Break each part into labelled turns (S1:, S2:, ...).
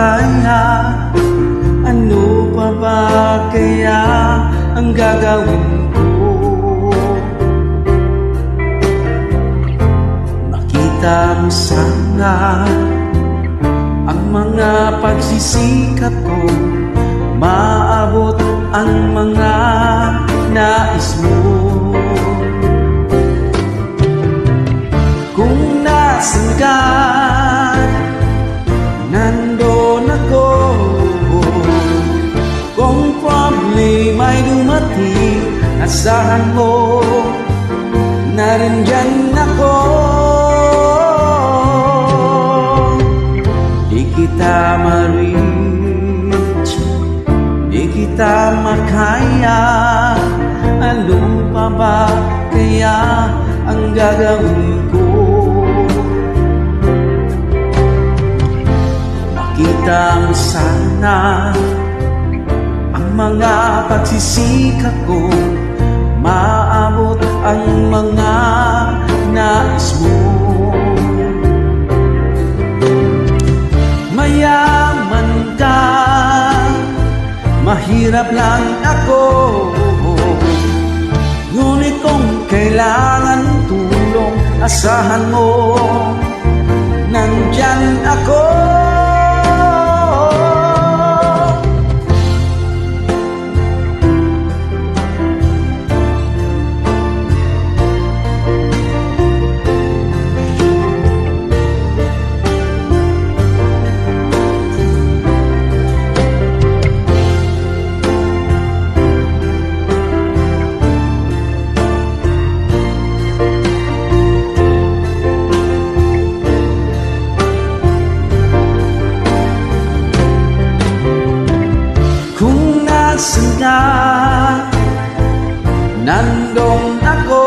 S1: makaya? Ano pa ba kaya ang gagawin ko? Makita mo sana ang mga pagsisikap ko, maabot ang mga nais mo. Kung nasan ka, nandun ako. Kung problema'y dumating, asahan mo, narindyan ako. Di kita ma-reach, di kita makaya. Ano pa ba kaya ang gagawin ko? Makita mo sana ang mga pagsisikap ko, maabot ang mga nais mo. Mayaman ka, mahirap lang ako, ngunit kung kailangan tulong, asahan mo, nandyan ako. Nasan ka, nandun ako.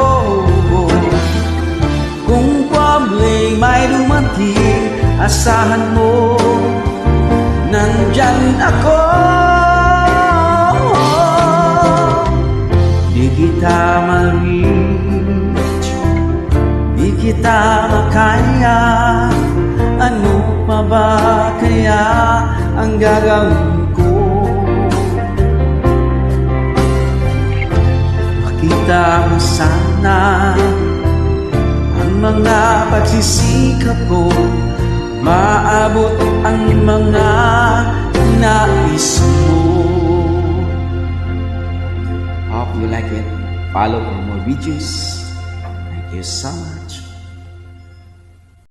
S1: Kung problema'y dumating, asahan mo, nandyan ako. Di kita ma-reach, di kita makaya. Ano pa ba kaya ang gagawin ko? Makita mo sana ang mga pagsisikap ko, maabot ang mga nais mo. Hope you like it. Follow for more videos. Thank you so much.